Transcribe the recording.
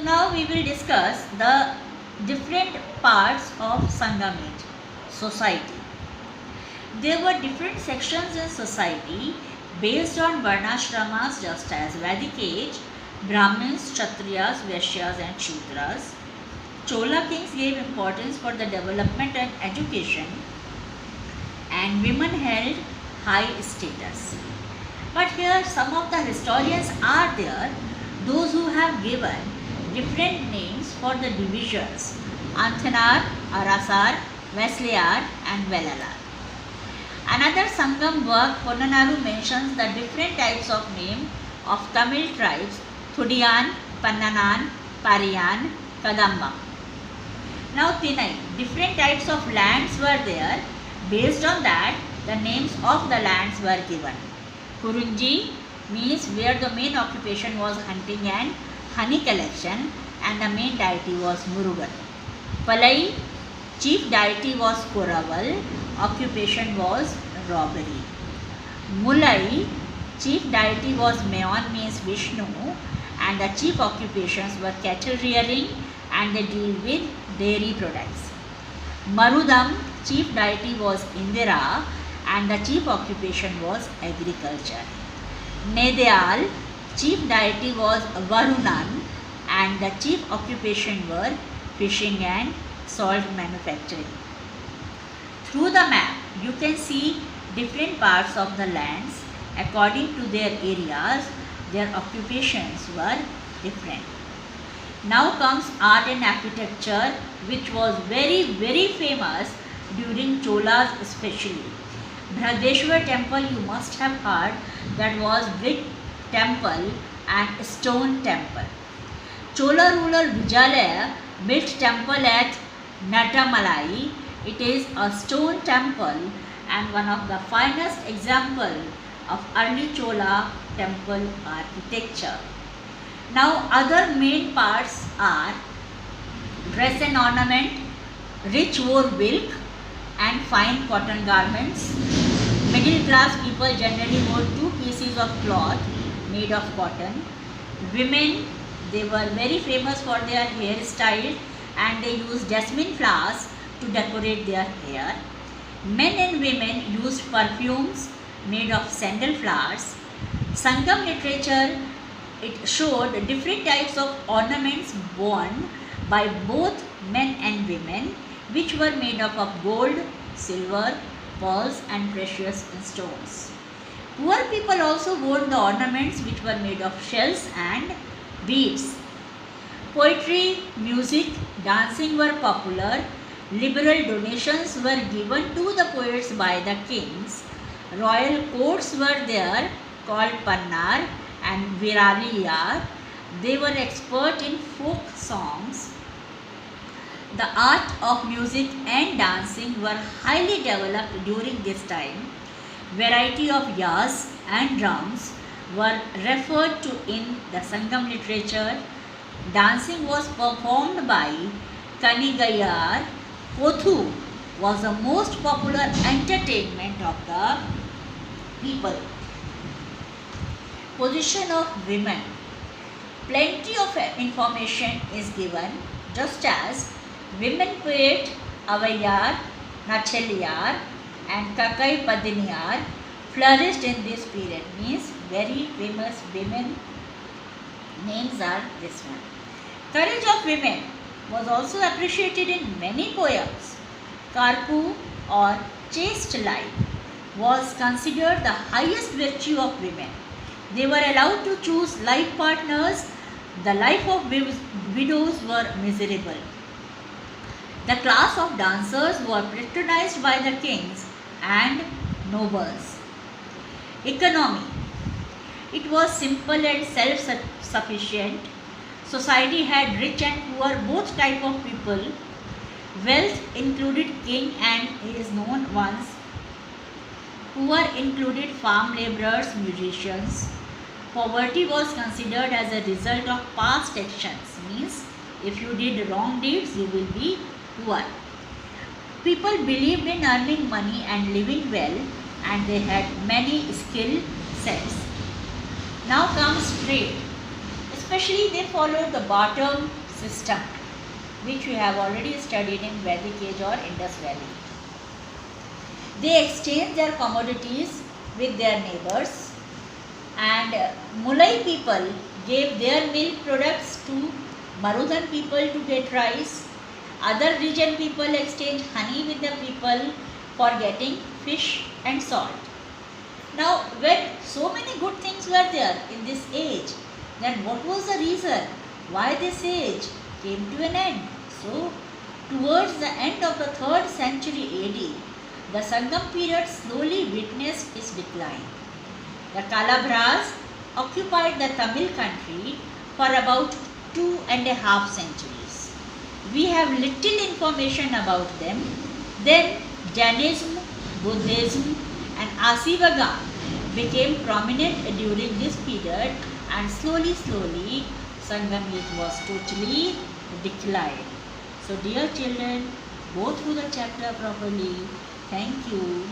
now we will discuss the different parts of Sangam age society. There were different sections in society based on Varnashramas, just as Vedic age, Brahmins, Kshatriyas, Vaishyas and Shudras. Chola kings gave importance for the development and education, and women held high status. But here some of the historians are there, those who have given different names for the divisions: Anthanar, Arasar, Veslayar and Velalar. Another Sangam work, Ponnanaru, mentions the different types of name of Tamil tribes: Thudiyan, Pannanan, Pariyan, Kadambam. Now Tinai, different types of lands were there. Based on that, the names of the lands were given. Kurunji means where the main occupation was hunting and honey collection, and the main deity was Murugan. Palai, chief deity was Koraval, occupation was robbery. Mulai, chief deity was Mayon, means Vishnu, and the chief occupations were cattle rearing and they deal with dairy products. Marudam, chief deity was Indira and the chief occupation was agriculture. Nedyal, chief deity was Varunan and the chief occupation were fishing and salt manufacturing. Through the map, you can see different parts of the lands. According to their areas, their occupations were different. Now comes art and architecture, which was very famous during Cholas especially. Brihadeshwar temple, you must have heard, that was brick temple and stone temple. Chola ruler Vijayalaya built temple at Natamalai. It is a stone temple and one of the finest example of early Chola temple architecture. Now other main parts are dress and ornament. Rich wore silk and fine cotton garments. Middle class people generally wore 2 pieces of cloth made of cotton. Women, they were very famous for their hairstyle and they used jasmine flowers to decorate their hair. Men and women used perfumes made of sandal flowers. Sangam literature, it showed different types of ornaments worn by both men and women, which were made up of gold, silver, pearls and precious stones. Poor people also wore the ornaments which were made of shells and beads. Poetry, music, dancing were popular. Liberal donations were given to the poets by the kings. Royal courts were there called Pannar and Viraliyar. They were expert in folk songs. The art of music and dancing were highly developed during this time. Variety of yas and drums were referred to in the Sangam literature. Dancing was performed by Kanigayar. Kothu was the most popular entertainment of the people. Position of women. Plenty of information is given, just as women poet Avayar, Nachaliyar and Kakai Padiniyar flourished in this period, means very famous women names are this one. Courage of women was also appreciated in many poems. Karpu or chaste life was considered the highest virtue of women. They were allowed to choose life partners. The life of widows were miserable. The class of dancers were patronized by the kings and nobles. Economy. It was simple and self-sufficient. Society had rich and poor, both type of people. Wealth included king and his known ones. Poor included farm laborers, musicians. Poverty was considered as a result of past actions, means if you did wrong deeds, you will be poor. People believed in earning money and living well, and they had many skill sets. Now comes trade. especially they followed the bottom system, which we have already studied in Vedic age or Indus Valley. They exchanged their commodities with their neighbors, and Mulai people gave their milk products to Marudhan people to get rice. Other region people exchanged honey with the people for getting fish and salt. Now, when so many good things were there in this age, then what was the reason why this age came to an end? So, towards the end of the 3rd century AD, the Sangam period slowly witnessed its decline. The Kalabhras occupied the Tamil country for about 2.5 centuries. We have little information about them. Then Jainism, Buddhism and Asivagam became prominent during this period, and slowly Sangam age was totally declined. So dear children, go through the chapter properly. Thank you.